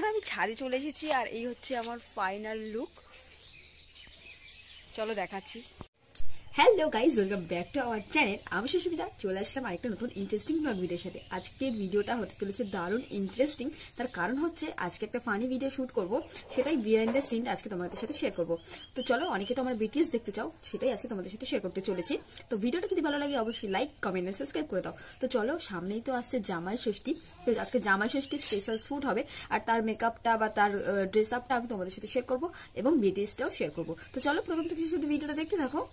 এখন আমি ছাদে চলে এসেছি আর এই হচ্ছে আমার ফাইনাল লুক। চলো দেখাচ্ছি। Hello guys, welcome back to our channel. আমি সুস্মিতা চলে আসলাম আরেকটা নতুন ইন্টারেস্টিং ব্লগ ভিডিওর সাথে। আজকের ভিডিওটা হতে চলেছে দারুণ ইন্টারেস্টিং। তার কারণ হচ্ছে আজকে একটা ফানি ভিডিও শুট করব, সেটাই বিহাইন্ড দ্য সিন আজকে তোমাদের সাথে শেয়ার করব। তো চলো, অনেকে তো আমার বিটিএস দেখতে চাও, সেটাই আজকে তোমাদের সাথে শেয়ার করতে চলেছি। তো ভিডিওটা যদি ভালো লাগে অবশ্যই লাইক, কমেন্ট আর সাবস্ক্রাইব করে দাও। তো চলো, সামনেই তো আসছে জামাই ষষ্ঠী। তো আজকে জামাই ষষ্ঠীর স্পেশাল শুট হবে, আর তার মেকআপটা বা তার ড্রেস আপটা আমি তোমাদের সাথে শেয়ার করবো এবং বিটিএসটাও শেয়ার করবো। তো চলো, প্রথম থেকে শুধু ভিডিওটা দেখতে থাকো।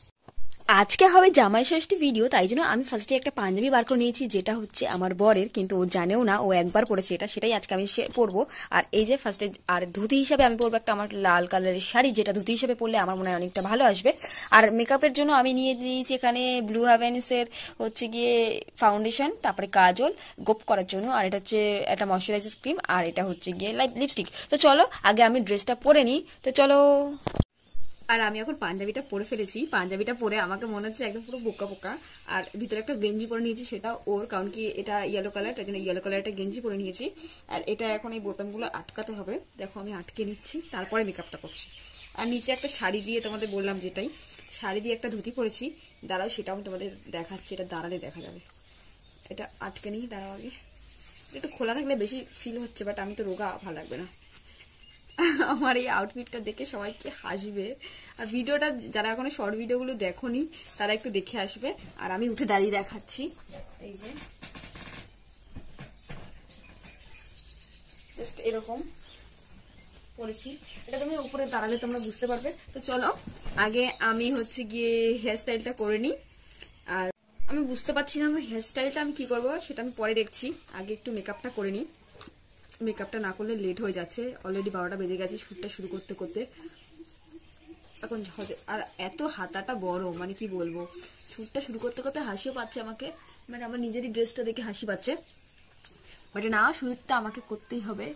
আজকে হবে জামাই ষষ্ঠী ভিডিও, তাই জন্য আমি ফার্স্টে একটা পাঞ্জাবি বার করে নিয়েছি, যেটা হচ্ছে আমার বরের, কিন্তু ও জানেও না, ও একবার পরেছে এটা, সেটাই আজকে আমি পরবো। আর এই যে ফার্স্টে, আর ধুতি হিসাবে আমি পরবো একটা আমার লাল কালারের শাড়ি, যেটা ধুতি হিসাবে পরলে আমার মনে হয় অনেকটা ভালো আসবে। আর মেকআপের জন্য আমি নিয়ে দিয়েছি এখানে ব্লু হ্যাভেন্সের হচ্ছে গিয়ে ফাউন্ডেশন, তারপরে কাজল গোপ করার জন্য, আর এটা হচ্ছে একটা ময়শ্চারাইজার ক্রিম, আর এটা হচ্ছে গিয়ে লিপস্টিক। তো চলো আগে আমি ড্রেসটা পরে নিই। তো চলো। আর আমি এখন পাঞ্জাবিটা পরে ফেলেছি। পাঞ্জাবিটা পরে আমাকে মনে হচ্ছে একদম পুরো বোকা বোকা। আর ভিতরে একটা গেঞ্জি পরে নিয়েছি, সেটা ওর, কারণ কি এটা ইয়েলো কালার, তাই জন্য ইয়েলো কালার একটা গেঞ্জি পরে নিয়েছি। আর এটা এখন এই বোতামগুলো আটকাতে হবে, দেখো আমি আটকে নিচ্ছি, তারপরে মেকআপটা করছি। আর নিচে একটা শাড়ি দিয়ে, তোমাদের বললাম যেটাই, শাড়ি দিয়ে একটা ধুতি পরেছি। দাঁড়াও, সেটাও আমি তোমাদের দেখাচ্ছি, এটা দাঁড়ালে দেখা যাবে। এটা আটকে নিই, দাঁড়াও আগে। একটু খোলা থাকলে বেশি ফিল হচ্ছে, বাট আমি তো রোগা, ভালো লাগবে না। আমার এই আউটফিটটা দেখে সবাই কি হাসবে। আর ভিডিওটা যারা এখনো শর্ট ভিডিওগুলো দেখোনি তারা একটু দেখে আসবে। আর আমি উঠে দাঁড়িয়ে দেখাচ্ছি, এই যে জাস্ট এরকম পরেছি। এটা তুমি উপরে দাঁড়ালে তোমরা বুঝতে পারবে। তো চলো আগে আমি হচ্ছে গিয়ে হেয়ার স্টাইলটা করে নিই। আর আমি বুঝতে পারছি না আমার হেয়ার স্টাইলটা আমি কি করবো, সেটা আমি পরে দেখছি। আগে একটু মেকআপটা করে নিই, মেকআপটা না করলে লেট হয়ে যাচ্ছে। অলরেডি 12টা বেজে গেছে শ্যুটটা শুরু করতে করতে। এখন আর এত হাতাটা বড়, মানে কি বলবো, শ্যুটটা শুরু করতে করতে হাসিও পাচ্ছে আমাকে, মানে আমার নিজেরই ড্রেসটা দেখে হাসি পাচ্ছে। বাট না, শ্যুটটা আমাকে করতেই হবে,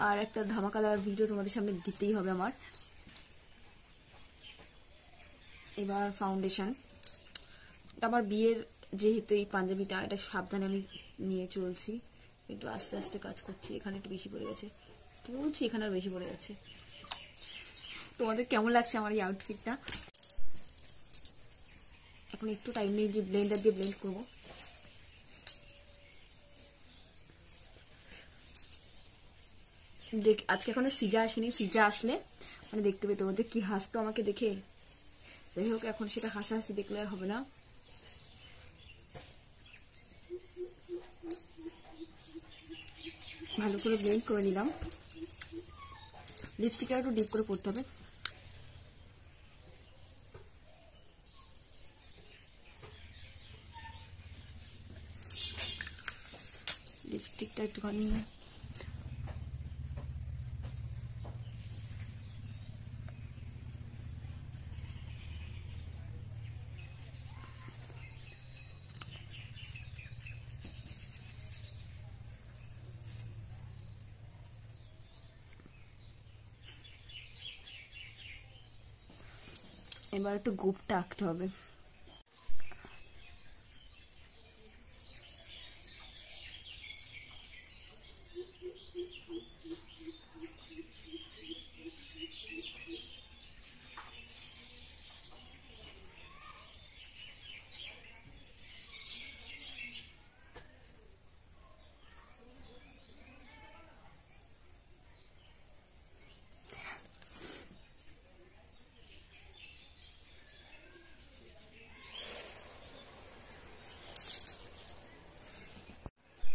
আর একটা ধামাকাদার ভিডিও তোমাদের সামনে দিতেই হবে আমার। এবার ফাউন্ডেশন, এটা আমার বিয়ের, যেহেতু এই পাঞ্জাবিটা, এটা সাবধানে আমি নিয়ে চলছি, একটু আস্তে আস্তে কাজ করছি। এখানে একটু বেশি পড়ে গেছে, বলছি এখানে আর বেশি পড়ে যাচ্ছে। তোমাদের কেমন লাগছে আমার এই আউটফিটটা? এখন একটু টাইম নেই যে ব্লেন্ডার দিয়ে ব্লেন্ড করবো। আজকে এখনো সিজা আসেনি, সিজা আসলে মানে দেখতে পেতো ওদের কি হাসতো আমাকে দেখে। যাই হোক, এখন সেটা হাসাহাসি দেখলে আর হবে না। ভালো করে ব্লেন্ড করে নিলাম। লিপস্টিকটা একটু ডিপ করে পড়তে হবে। লিপস্টিকটা একটুখানি এবার একটু গোপটা আঁকতে হবে।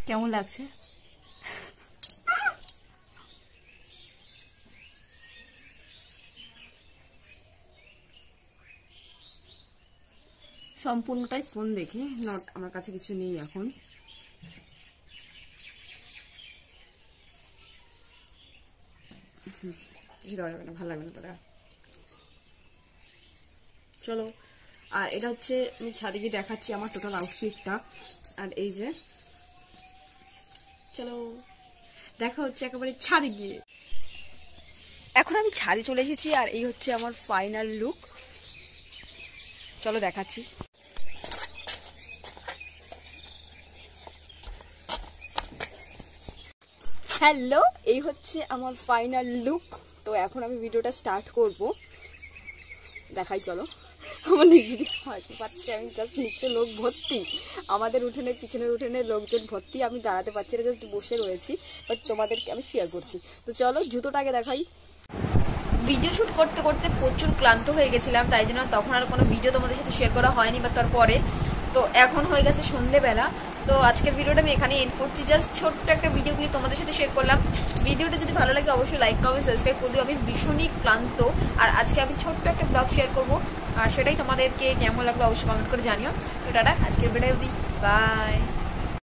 কেমন লাগছে? সম্পূর্ণটাই ফোন দেখে, নট আমার কাছে কিছু নেই এখন। কিছু দেওয়া যাবে না, ভালো লাগবে না তোরা। চলো, আর এটা হচ্ছে আমি ছাদে গিয়ে দেখাচ্ছি আমার টোটাল আউটফিটটা। আর এই যে, চলো দেখা হচ্ছে একেবারে ছাদে গিয়ে। এখন আমি ছাদে চলে এসেছি আর এই হচ্ছে আমার ফাইনাল লুক। চলো দেখাচ্ছি। হ্যালো, এই হচ্ছে আমার ফাইনাল লুক। তো এখন আমি ভিডিওটা স্টার্ট করব। দেখাই চলো। আমাদের দিদি হাসি পাচ্ছে, আমি জাস্ট নিচে লোক ভর্তি, আমাদের উঠোনে পিছনের উঠোনে লোকজন ভর্তি, আমি দাঁড়াতে পারছি না, জাস্ট বসে রয়েছি। বাট তোমাদেরকে আমি শেয়ার করছি। তো চলো জুতোটাকে দেখাই। ভিডিও শ্যুট করতে করতে প্রচুর ক্লান্ত হয়ে গেছিলাম, তাই জন্য তখন আর কোনো ভিডিও তোমাদের সাথে শেয়ার করা হয়নি বা তারপরে। তো এখন হয়ে গেছে সন্ধ্যেবেলা। তো আজকের ভিডিওটা আমি এখানে এন্ড করছি। জাস্ট ছোট্ট একটা ভিডিও ক্লিপ তোমাদের সাথে শেয়ার করলাম। ভিডিওটা যদি ভালো লাগে অবশ্যই লাইক কমেন্ট সাবস্ক্রাইব করে দিও। আমি ভীষণই ক্লান্ত, আর আজকে আমি ছোট্ট একটা ব্লগ শেয়ার করবো, আর সেটাই তোমাদেরকে কেমন লাগলো অবশ্যই কমেন্ট করে জানিও। তো টাটা, আজকের ভিডিও অবধি, বাই।